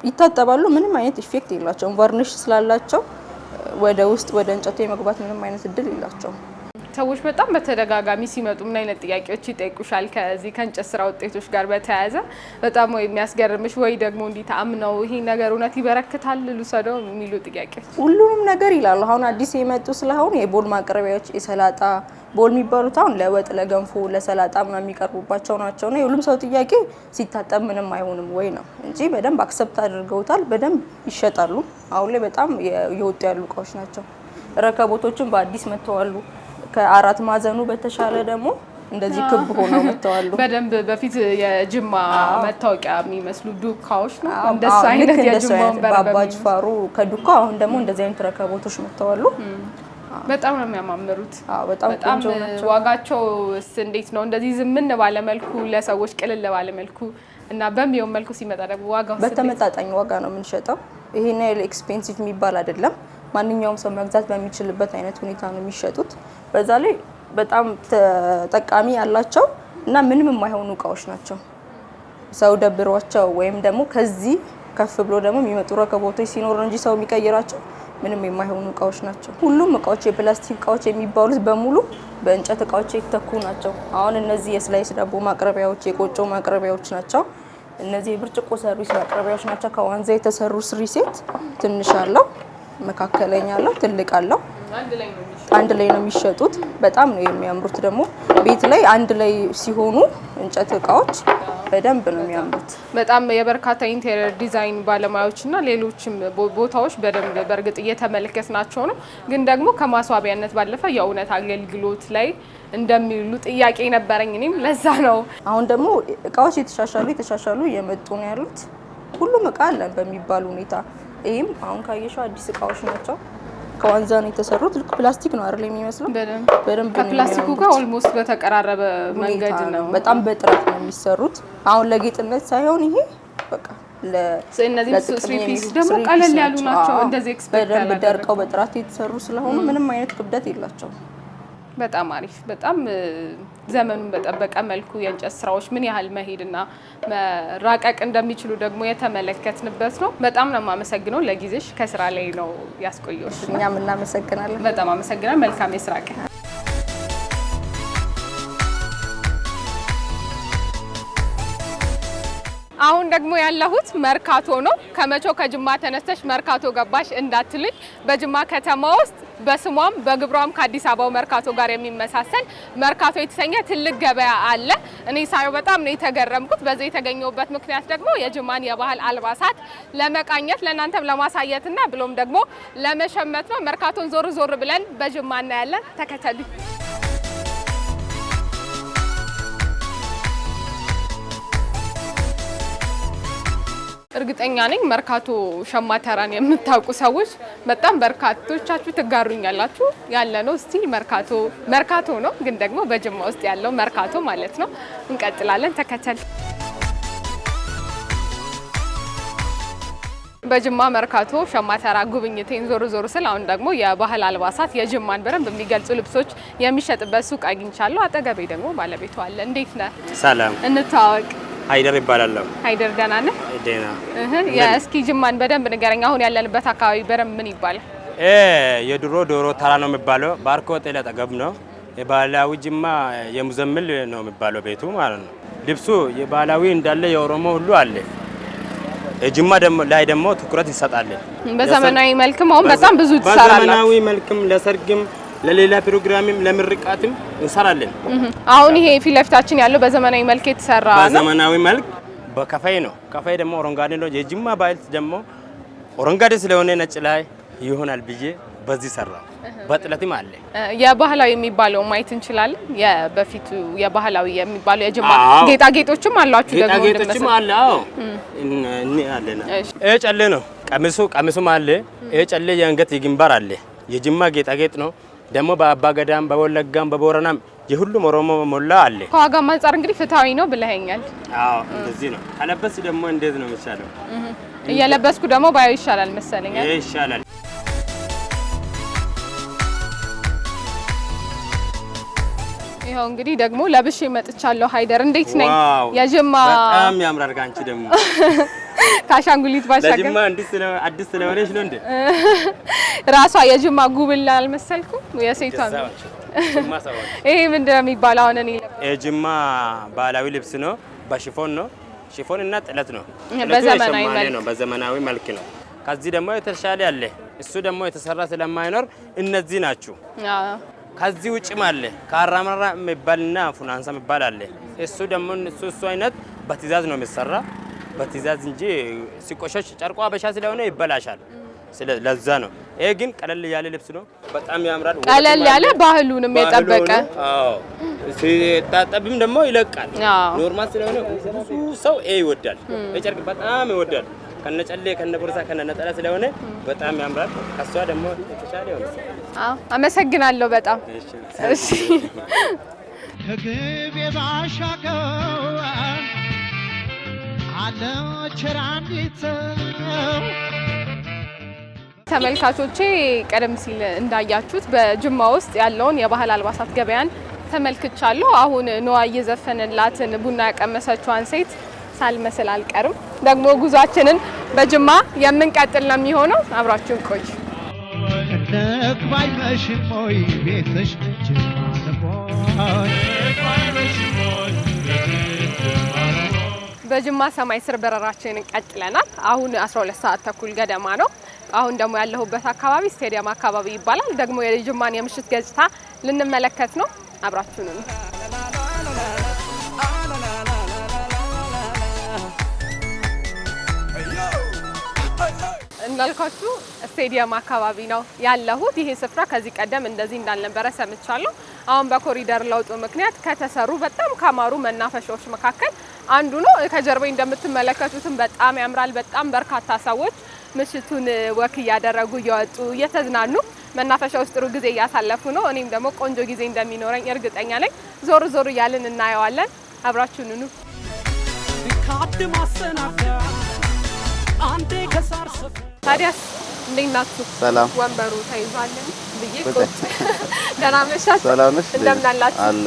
ይታጠባሉ፣ ምንም አይነት ኢፌክት የላቸውም። ቫርኒሽ ስላላቸው ወደ ውስጥ ወደ እንጨቱ የመግባት ምንም አይነት እድል የላቸውም። ሰዎች በጣም በተደጋጋሚ ሲመጡ ምን አይነት ጥያቄዎች ይጠይቁሻል? ከዚህ ከእንጨት ስራ ውጤቶች ጋር በተያያዘ በጣም ወይ የሚያስገርምሽ ወይ ደግሞ እንዲህ ተአምነው ይሄ ነገር እውነት ይበረክታል ልውሰደው የሚሉ ጥያቄዎች? ሁሉንም ነገር ይላሉ። አሁን አዲስ የመጡ ስለሆነ የቦል ማቅረቢያዎች የሰላጣ ቦል የሚባሉት አሁን ለወጥ ለገንፎ ለሰላጣ ምናምን የሚቀርቡባቸው ናቸው። እና የሁሉም ሰው ጥያቄ ሲታጠብ ምንም አይሆንም ወይ ነው እንጂ በደንብ አክሰፕት አድርገውታል። በደንብ ይሸጣሉ። አሁን ላይ በጣም የወጡ ያሉ እቃዎች ናቸው። ረከቦቶችን በአዲስ መጥተዋሉ። ከአራት ማዕዘኑ በተሻለ ደግሞ እንደዚህ ክብ ሆነው መጥተዋሉ። በደንብ በፊት የጅማ መታወቂያ የሚመስሉ ዱካዎች ነው እንደሱ አይነት የጅማ ባባጅ ፋሩ ከዱካ አሁን ደግሞ እንደዚህ አይነት ረከቦቶች መጥተዋሉ። በጣም ነው የሚያማምሩት። በጣም ቆንጆ ናቸው። ዋጋቸው እንዴት ነው? እንደዚህ ዝምን ባለ መልኩ ለሰዎች ቅልል ባለ መልኩ እና በሚሆን መልኩ ሲመጣ ደግሞ ዋጋው በተመጣጣኝ ዋጋ ነው የምንሸጠው። ይሄን ኤክስፔንሲቭ የሚባል አይደለም። ማንኛውም ሰው መግዛት በሚችልበት አይነት ሁኔታ ነው የሚሸጡት። በዛ ላይ በጣም ተጠቃሚ ያላቸው እና ምንም የማይሆኑ እቃዎች ናቸው። ሰው ደብሯቸው ወይም ደግሞ ከዚህ ከፍ ብሎ ደግሞ የሚመጡ ረከቦቶች ሲኖር እንጂ ሰው የሚቀይራቸው ምንም የማይሆኑ እቃዎች ናቸው። ሁሉም እቃዎች የፕላስቲክ እቃዎች የሚባሉት በሙሉ በእንጨት እቃዎች የተተኩ ናቸው። አሁን እነዚህ የስላይስ ዳቦ ማቅረቢያዎች፣ የቆጮ ማቅረቢያዎች ናቸው። እነዚህ የብርጭቆ ሰርቪስ ማቅረቢያዎች ናቸው። ከዋንዛ የተሰሩ ስሪሴት ትንሽ አለው፣ መካከለኛ አለው፣ ትልቅ አለው። አንድ ላይ ነው የሚሸጡት። በጣም ነው የሚያምሩት። ደግሞ ቤት ላይ አንድ ላይ ሲሆኑ እንጨት እቃዎች በደንብ ነው የሚያምሩት። በጣም የበርካታ ኢንቴሪየር ዲዛይን ባለሙያዎችና ሌሎችም ቦታዎች በደንብ በእርግጥ እየተመለከትናቸው ነው። ግን ደግሞ ከማስዋቢያነት ባለፈ የእውነት አገልግሎት ላይ እንደሚውሉ ጥያቄ ነበረኝ። እኔም ለዛ ነው አሁን ደግሞ እቃዎች የተሻሻሉ እየመጡ ነው ያሉት። ሁሉም እቃ አለን በሚባል ሁኔታ። ይህም አሁን ካየሽው አዲስ እቃዎች ናቸው። ከዋንዛ ነው የተሰሩት። ልክ ፕላስቲክ ነው አይደል የሚመስለው? በደንብ ከፕላስቲኩ ጋር ኦልሞስት በተቀራረበ መንገድ ነው። በጣም በጥራት ነው የሚሰሩት። አሁን ለጌጥነት ሳይሆን ይሄ በቃ እነዚህ ስሪፒስ ደግሞ ቀለል ያሉ ናቸው። እንደዚህ ኤክስፔክት በደንብ ደርቀው በጥራት የተሰሩ ስለሆኑ ምንም አይነት ክብደት የላቸውም። በጣም አሪፍ። በጣም ዘመኑን በጠበቀ መልኩ የእንጨት ስራዎች ምን ያህል መሄድና መራቀቅ እንደሚችሉ ደግሞ የተመለከትንበት ነው። በጣም ነው የማመሰግነው። ለጊዜሽ ከስራ ላይ ነው ያስቆየሁሽ። እኛም እናመሰግናለን። በጣም አመሰግናለሁ። መልካም የስራ ቀን። አሁን ደግሞ ያለሁት መርካቶ ነው። ከመቾ ከጅማ ተነስተሽ መርካቶ ገባሽ እንዳትልኝ፣ በጅማ ከተማ ውስጥ በስሟም በግብሯም ከአዲስ አበባው መርካቶ ጋር የሚመሳሰል መርካቶ የተሰኘ ትልቅ ገበያ አለ። እኔ ሳየው በጣም ነው የተገረምኩት። በዚህ የተገኘሁበት ምክንያት ደግሞ የጅማን የባህል አልባሳት ለመቃኘት ለእናንተም ለማሳየትና ብሎም ደግሞ ለመሸመት ነው። መርካቶን ዞር ዞር ብለን በጅማ እናያለን። ተከተሉኝ። እርግጠኛ ነኝ መርካቶ ሸማተራን የምታውቁ ሰዎች በጣም በርካቶቻችሁ ትጋሩኛላችሁ። ያለ ነው እስቲ መርካቶ ነው፣ ግን ደግሞ በጅማ ውስጥ ያለው መርካቶ ማለት ነው። እንቀጥላለን። ተከተል። በጅማ መርካቶ ሸማተራ ጉብኝቴን ዞር ዞር ስል አሁን ደግሞ የባህል አልባሳት የጅማን በደንብ የሚገልጹ ልብሶች የሚሸጥበት ሱቅ አግኝቻለሁ። አጠገቤ ደግሞ ባለቤቱ አለ። እንዴት ነህ? ሰላም። እንተዋወቅ። ሃይደር ይባላል። ሃይደር ደህና ነህ? ደህና። የእስኪ ጅማን በደንብ ንገረኝ። አሁን ያለንበት አካባቢ በደንብ ምን ይባላል? የድሮ ዶሮ ተራ ነው የሚባለው። ባርኮ ሆቴል አጠገብ ነው። የባህላዊ ጅማ የሙዘምል ነው የሚባለው ቤቱ ማለት ነው። ልብሱ የባህላዊ እንዳለ የኦሮሞ ሁሉ አለ። ጅማ ላይ ደግሞ ትኩረት ይሰጣል። በዘመናዊ መልክም አሁን በጣም ብዙ ትሰራላችሁ። በዘመናዊ መልክም ለሰርግም ለሌላ ፕሮግራምም ለምርቃትም እንሰራለን። አሁን ይሄ ፊት ለፊታችን ያለው በዘመናዊ መልክ የተሰራ ነው። በዘመናዊ መልክ በከፋይ ነው። ከፋይ ደግሞ ኦሮንጋዴ ነው። የጅማ ባህል ደግሞ ኦሮንጋዴ ስለሆነ ነጭ ላይ ይሆናል ብዬ በዚህ ሰራ። በጥለትም አለ። የባህላዊ የሚባለው ማየት እንችላለን። የበፊቱ የባህላዊ የሚባለው የጅማ ጌጣጌጦችም አሏችሁ ደግሞ ጌጣጌጦችም አለ። አዎ እኔ አለና ጨሌ ነው። ቀሚሱም አለ። ጨሌ የአንገት የግንባር አለ። የጅማ ጌጣጌጥ ነው። ደግሞ በአባ ገዳም በወለጋም በቦረናም የሁሉም ኦሮሞ ሞላ አለ። ከዋጋ አንፃር እንግዲህ ፍትሃዊ ነው ብለኸኛል። አዎ እንደዚህ ነው። ከለበስ ደግሞ እንዴት ነው የሚሻለው? እየለበስኩ ደግሞ ባየው ይሻላል መሰለኝ። ይሻላል። ይሄው እንግዲህ ደግሞ ለብሼ መጥቻለሁ። ሃይደር እንዴት ነኝ? የጅማ በጣም ያምራል። ካንቺ ደግሞ ካሻንጉሊት ባሻገር ለጅማ አዲስ ስለሆነች ነው እንዴ? ራሷ የጅማ ጉብል አልመሰልኩም? የሴቷ ይሄ ምንድነው የሚባለው? አሁን እኔ የጅማ ባህላዊ ልብስ ነው። በሽፎን ነው። ሽፎን እና ጥለት ነው። በዘመናዊ መልክ ነው። ከዚህ ደግሞ የተሻለ አለ። እሱ ደግሞ የተሰራ ስለማይኖር እነዚህ ናቸው። ከዚህ ውጭም አለ። ካራማራ የሚባልና ፉናንሳ የሚባል አለ። እሱ ደግሞ እሱ አይነት በትእዛዝ ነው የሚሰራ። በትእዛዝ እንጂ ሲቆሸሽ ጨርቋ አበሻ ስለሆነ ይበላሻል። ለዛ ነው። ይሄ ግን ቀለል ያለ ልብስ ነው። በጣም ያምራል። ቀለል ያለ ባህሉንም የጠበቀ አዎ። ሲታጠብም ደግሞ ይለቃል። ኖርማል ስለሆነ ብዙ ሰው ይወዳል። የጨርቅ በጣም ይወዳል። ከነጨሌ ከነቦርሳ ከነነጠላ ስለሆነ በጣም ያምራል። ከሷ ደግሞ የተሻለ ይሆናል። አመሰግናለሁ በጣም እሺ። ከግብ የባሻገር አለች ራንዲት ተመልካቾቼ ቀደም ሲል እንዳያችሁት በጅማ ውስጥ ያለውን የባህል አልባሳት ገበያን ተመልክቻለሁ። አሁን ነዋ እየዘፈነላትን ቡና ያቀመሰችዋን ሴት ሳልመስል አልቀርም። ደግሞ ጉዟችንን በጅማ የምንቀጥል ነው የሚሆነው። አብራችሁን ቆዩ። ነክባይ መሽሞይ ቤትሽ ጅማ ነቦይ በጅማ ሰማይ ስር በረራችንን ቀጥለናል። አሁን 12 ሰዓት ተኩል ገደማ ነው። አሁን ደግሞ ያለሁበት አካባቢ ስቴዲየም አካባቢ ይባላል። ደግሞ የጅማን የምሽት ገጽታ ልንመለከት ነው። አብራችሁን ነው። እንዳልኳችሁ ስቴዲየም አካባቢ ነው ያለሁት። ይሄ ስፍራ ከዚህ ቀደም እንደዚህ እንዳልነበረ ሰምቻለሁ። አሁን በኮሪደር ለውጡ ምክንያት ከተሰሩ በጣም ካማሩ መናፈሻዎች መካከል አንዱ ነው። ከጀርባዬ እንደምትመለከቱትም በጣም ያምራል። በጣም በርካታ ሰዎች ምሽቱን ወክ እያደረጉ እየወጡ እየተዝናኑ መናፈሻ ውስጥ ጥሩ ጊዜ እያሳለፉ ነው። እኔም ደግሞ ቆንጆ ጊዜ እንደሚኖረኝ እርግጠኛ ነኝ። ዞር ዞር እያልን እናየዋለን። አብራችሁን ኑ። ታዲያስ እንዴት ናችሁ? ሰላም። ወንበሩ ተይዟልን ብዬ ቁጭ ደህና መሻችሁ? እንደምን አላችሁ? አለ።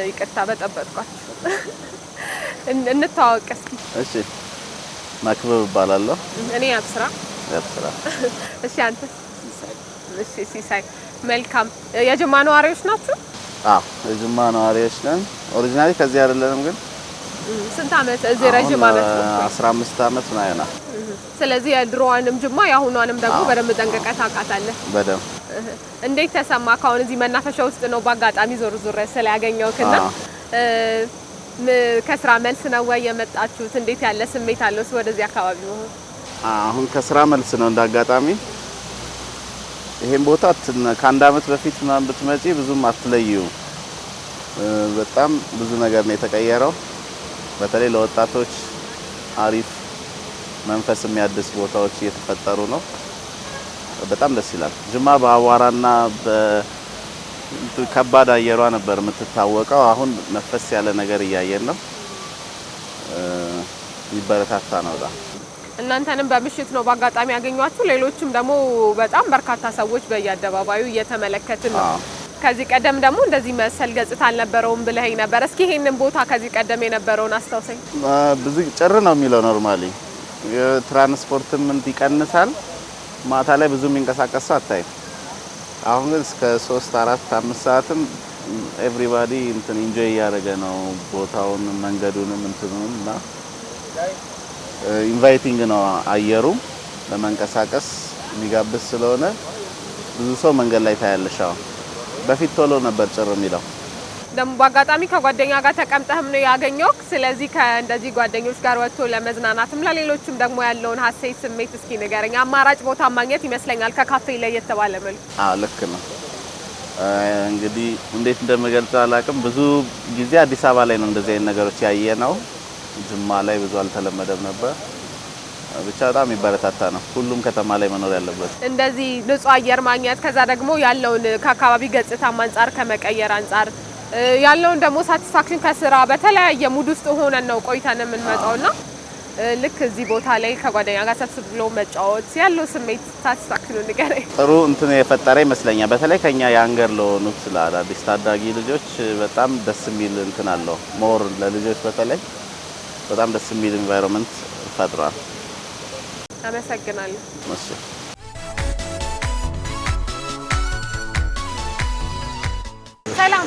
ይቅርታ በጠበጥኳችሁ። እንተዋወቅ እስኪ። እሺ፣ ማክበብ እባላለሁ። እኔ አብስራ። እሺ፣ አንተ? እሺ፣ ሲሳይ። መልካም። የጅማ ነዋሪዎች ናችሁ? አዎ፣ የጅማ ነዋሪዎች ነን። ኦሪጂናሊ ከዚህ አይደለንም ግን ስንት ዓመት እዚህ ረጅም ዓመት ነው? 15 ዓመት ነው ያና። ስለዚህ የድሮዋንም ጅማ የአሁኗንም ደግሞ በደንብ ጠንቅቀህ ታውቃታለህ? በደንብ። እንዴት ተሰማ? ካሁን እዚህ መናፈሻ ውስጥ ነው በአጋጣሚ ዞር ዞር ስላገኘሁትና ከስራ መልስ ነው ወይ የመጣችሁት? እንዴት ያለ ስሜት አለው ወደዚህ አካባቢ መሆን? አሁን ከስራ መልስ ነው እንዳጋጣሚ። ይሄን ቦታ ከአንድ ዓመት በፊት ምናምን ብትመጪ ብዙም አትለዩ። በጣም ብዙ ነገር ነው የተቀየረው። በተለይ ለወጣቶች አሪፍ መንፈስ የሚያድስ ቦታዎች እየተፈጠሩ ነው። በጣም ደስ ይላል። ጅማ በአቧራና በከባድ አየሯ ነበር የምትታወቀው። አሁን ነፈስ ያለ ነገር እያየን ነው። ይበረታታ ነው። እናንተንም በምሽት ነው በአጋጣሚ ያገኟችሁ። ሌሎችም ደግሞ በጣም በርካታ ሰዎች በየአደባባዩ እየተመለከትን ነው። ከዚህ ቀደም ደግሞ እንደዚህ መሰል ገጽታ አልነበረውም ብለኸኝ ነበር። እስኪ ይሄንን ቦታ ከዚህ ቀደም የነበረውን አስታውሰኝ። ብዙ ጭር ነው የሚለው ኖርማሊ ትራንስፖርትም ይቀንሳል። ማታ ላይ ብዙ የሚንቀሳቀስ ሰው አታይም። አሁን ግን እስከ 3 4 5 ሰዓትም ኤቭሪባዲ እንትን ኢንጆይ እያደረገ ነው ቦታውን፣ መንገዱንም እንትኑን እና ኢንቫይቲንግ ነው አየሩ ለመንቀሳቀስ የሚጋብዝ ስለሆነ ብዙ ሰው መንገድ ላይ ታያለሽ። አሁን በፊት ቶሎ ነበር ጭር የሚለው። ደግሞ በአጋጣሚ ከጓደኛ ጋር ተቀምጠህም ነው ያገኘው። ስለዚህ ከእንደዚህ ጓደኞች ጋር ወጥቶ ለመዝናናትም ለሌሎችም ደግሞ ያለውን ሀሴት ስሜት እስኪ ንገረኝ። አማራጭ ቦታ ማግኘት ይመስለኛል ከካፌ ላይ የተባለ መልኩ። ልክ ነው። እንግዲህ እንዴት እንደምገልጸው አላውቅም። ብዙ ጊዜ አዲስ አበባ ላይ ነው እንደዚህ አይነት ነገሮች ያየ ነው። ጅማ ላይ ብዙ አልተለመደም ነበር። ብቻ በጣም የሚበረታታ ነው። ሁሉም ከተማ ላይ መኖር ያለበት እንደዚህ ንጹህ አየር ማግኘት ከዛ ደግሞ ያለውን ከአካባቢ ገጽታ አንጻር ከመቀየር አንጻር ያለውን ደግሞ ሳቲስፋክሽን ከስራ በተለያየ ሙድ ውስጥ ሆነን ነው ቆይተን የምንመጣውና ልክ እዚህ ቦታ ላይ ከጓደኛ ጋር ሰብስብ ብሎ መጫወት ያለው ስሜት ሳቲስፋክሽኑ ንገረኝ። ጥሩ እንትን የፈጠረ ይመስለኛል። በተለይ ከኛ የአንገር ለሆኑት ለአዳዲስ ታዳጊ ልጆች በጣም ደስ የሚል እንትን አለው። ሞር ለልጆች በተለይ በጣም ደስ የሚል ኢንቫይሮንመንት ፈጥሯል። አመሰግናለሁ። እሺ ሰላም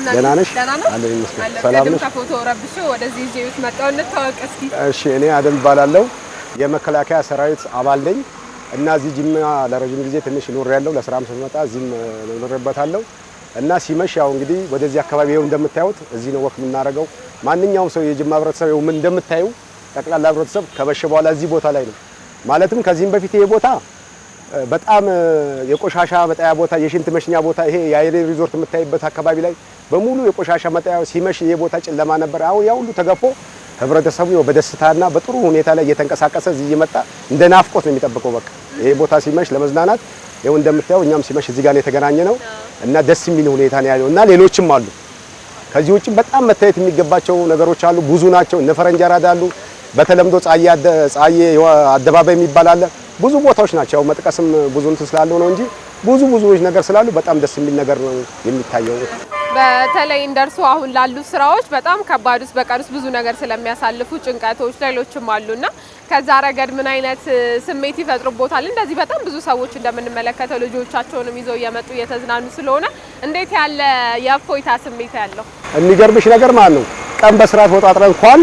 ደህና ነሽ? አለሁ ይመስገን። ሰላም ነሽ? ከፎቶ ረብሾ ወደዚህ ይዤት መጣሁ። እንተዋወቅ እስኪ። እሺ እኔ አደም እባላለሁ። የመከላከያ ሰራዊት አባል ነኝ እና እዚህ ጅማ ለረጅም ጊዜ ትንሽ ኖሬያለሁ። ለስራም ስመጣ እዚህም ኖሬበታለሁ እና ሲመሽ ያው እንግዲህ ወደዚህ አካባቢ ይኸው እንደምታዩት እዚህ ነው ወክ የምናደርገው። ማንኛውም ሰው የጅማ ህብረተሰብ ይኸው ምን እንደምታዩ ጠቅላላ ህብረተሰብ ከበሽ በኋላ እዚህ ቦታ ላይ ነው። ማለትም ከዚህም በፊት ይሄ ቦታ በጣም የቆሻሻ መጣያ ቦታ፣ የሽንት መሽኛ ቦታ፣ ይሄ የአይሬ ሪዞርት የምታይበት አካባቢ ላይ በሙሉ የቆሻሻ መጣያ ሲመሽ ይሄ ቦታ ጨለማ ነበር። አሁን ያ ሁሉ ተገፎ ህብረተሰቡ ነው በደስታና በጥሩ ሁኔታ ላይ እየተንቀሳቀሰ እዚህ እየመጣ እንደ ናፍቆት ነው የሚጠብቀው። በቃ ይሄ ቦታ ሲመሽ ለመዝናናት ይኸው እንደምታየው እኛም ሲመሽ እዚህ ጋር ነው የተገናኘ ነው እና ደስ የሚል ሁኔታ ነው ያለው እና ሌሎችም አሉ። ከዚህ ውጭ በጣም መታየት የሚገባቸው ነገሮች አሉ፣ ብዙ ናቸው። እነ ፈረንጅ አራዳ አሉ። በተለምዶ ጻዬ አደባባይ የሚባል አለ። ብዙ ቦታዎች ናቸው። መጥቀስም ብዙ እንትን ስላለው ነው እንጂ ብዙዎች ነገር ስላሉ በጣም ደስ የሚል ነገር ነው የሚታየው። በተለይ እንደርሱ አሁን ላሉ ስራዎች በጣም ከባድ ውስጥ በቀን ውስጥ ብዙ ነገር ስለሚያሳልፉ ጭንቀቶች ሌሎችም አሉና ከዛ ረገድ ምን አይነት ስሜት ይፈጥሩቦታል? እንደዚህ በጣም ብዙ ሰዎች እንደምንመለከተው ልጆቻቸውንም ይዘው እየመጡ እየተዝናኑ ስለሆነ እንዴት ያለ የእፎይታ ስሜት ያለው? የሚገርምሽ ነገር ማለት ነው ቀን በስርዓት ወጣጥረን እንኳን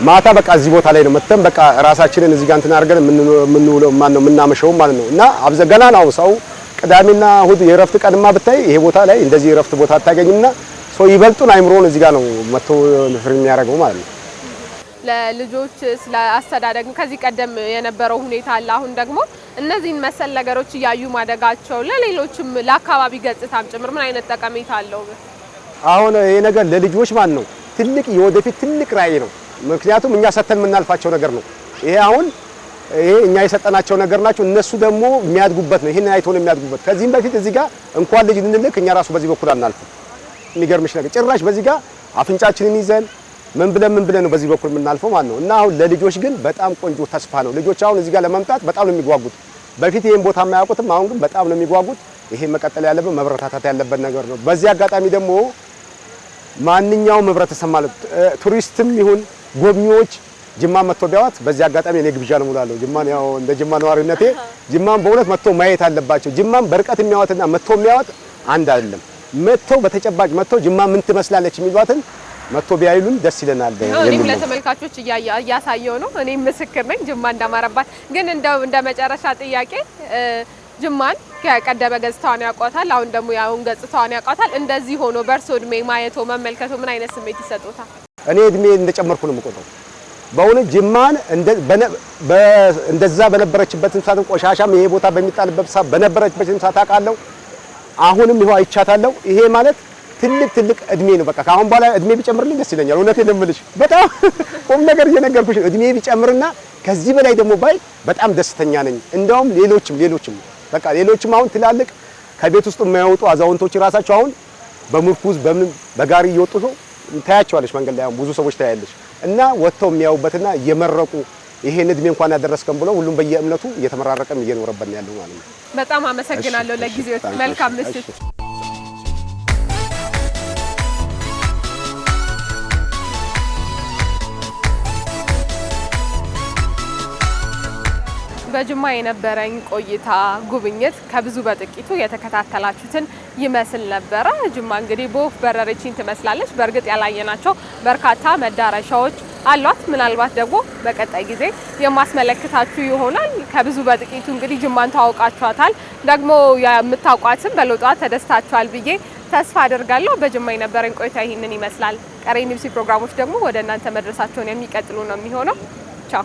ማታ በቃ እዚህ ቦታ ላይ ነው መተን በቃ ራሳችንን እዚህ ጋር እንትን አድርገን የምንውለው ማነው የምናመሸው ማለት ነው። እና አብዛገና ነው ሰው ቅዳሜና እሁድ የእረፍት ቀንማ ብታይ ይሄ ቦታ ላይ እንደዚህ የእረፍት ቦታ አታገኝምና ሰው ይበልጡን አይምሮን እዚህ ጋር ነው መጥቶ ንፍር የሚያደርገው ማለት ነው። ለልጆች ስለ አስተዳደግ ከዚህ ቀደም የነበረው ሁኔታ አለ። አሁን ደግሞ እነዚህን መሰል ነገሮች እያዩ ማደጋቸው ለሌሎችም ለአካባቢ ገጽታም ጭምር ምን አይነት ጠቀሜታ አለው? አሁን ይሄ ነገር ለልጆች ማለት ነው ትልቅ የወደፊት ትልቅ ራዕይ ነው። ምክንያቱም እኛ ሰተን የምናልፋቸው ነገር ነው። ይሄ አሁን ይሄ እኛ የሰጠናቸው ነገር ናቸው። እነሱ ደግሞ የሚያድጉበት ነው። ይሄን አይቶ ነው የሚያድጉበት። ከዚህም በፊት እዚህ ጋር እንኳን ልጅ ልንልክ እኛ ራሱ በዚህ በኩል አናልፍም። የሚገርምሽ ነገር ጭራሽ በዚህ ጋር አፍንጫችንን ይዘን ምን ብለን ነው በዚህ በኩል የምናልፈው ማለት ነው። እና አሁን ለልጆች ግን በጣም ቆንጆ ተስፋ ነው። ልጆች አሁን እዚህ ጋር ለመምጣት በጣም ነው የሚጓጉት። በፊት ይሄን ቦታ የማያውቁትም፣ አሁን ግን በጣም ነው የሚጓጉት። ይሄ መቀጠል ያለበት መበረታታት ያለበት ነገር ነው። በዚህ አጋጣሚ ደግሞ ማንኛውም ህብረተሰብ ማለት ቱሪስትም ይሁን ጎብኚዎች ጅማ መጥቶ ቢያዋት በዚህ አጋጣሚ እኔ ግብዣ ነው ሙላለሁ። ጅማን ያው እንደ ጅማ ነዋሪነቴ ጅማን በእውነት መጥቶ ማየት አለባቸው። ጅማን በርቀት የሚያዋትና መጥቶ የሚያዋት አንድ አይደለም። መጥቶ በተጨባጭ መጥቶ ጅማ ምን ትመስላለች የሚሏትን መጥቶ ቢያይሉን ደስ ይለናል። እኔም ለተመልካቾች እያሳየው ነው። እኔም ምስክር ነኝ ጅማ እንዳማረባት። ግን እንደ መጨረሻ ጥያቄ ጅማን ከቀደመ ገጽታዋን ያውቋታል፣ አሁን ደግሞ ያውን ገጽታዋን ያውቋታል። እንደዚህ ሆኖ በእርሶ እድሜ ማየቶ መመልከቶ ምን አይነት ስሜት ይሰጡታል? እኔ እድሜ እንደጨመርኩ ነው የምቆጥረው። በእውነት ጅማን እንደዛ በነበረችበት ሰዓት ቆሻሻም ይሄ ቦታ በሚጣልበት ሰዓት በነበረችበት ሰዓት አውቃለሁ። አሁንም ይኸው አይቻታለሁ። ይሄ ማለት ትልቅ እድሜ ነው። በቃ ከአሁን በኋላ እድሜ ቢጨምርልኝ ደስ ይለኛል። እውነቴን ነው የምልሽ። በጣም ቁም ነገር እየነገርኩሽ እድሜ ቢጨምርና ከዚህ በላይ ደግሞ ባይ በጣም ደስተኛ ነኝ። እንደውም ሌሎችም በቃ ሌሎችም አሁን ትላልቅ ከቤት ውስጥ የማያወጡ አዛውንቶች ራሳቸው አሁን በምርኩዝ በጋሪ እየወጡ ነው ታያቸዋለሽ። መንገድ ላይ አሁን ብዙ ሰዎች ታያለሽ። እና ወጥተው የሚያዩበትና እየመረቁ ይሄን እድሜ እንኳን ያደረስከን ብለው ሁሉም በየእምነቱ እየተመራረቀም እየኖረበት ያለው ማለት ነው። በጣም አመሰግናለሁ ለጊዜው። መልካም ምሽት። በጅማ የነበረኝ ቆይታ ጉብኝት ከብዙ በጥቂቱ የተከታተላችሁትን ይመስል ነበረ። ጅማ እንግዲህ በወፍ በረረችኝ ትመስላለች። በእርግጥ ያላየናቸው በርካታ መዳረሻዎች አሏት። ምናልባት ደግሞ በቀጣይ ጊዜ የማስመለክታችሁ ይሆናል። ከብዙ በጥቂቱ እንግዲህ ጅማን ተዋውቃችኋታል፣ ደግሞ የምታውቋትም በለውጧ ተደስታችኋል ብዬ ተስፋ አደርጋለሁ። በጅማ የነበረን ቆይታ ይህንን ይመስላል። ቀሪ ኒውስ ፕሮግራሞች ደግሞ ወደ እናንተ መድረሳቸውን የሚቀጥሉ ነው የሚሆነው። ቻው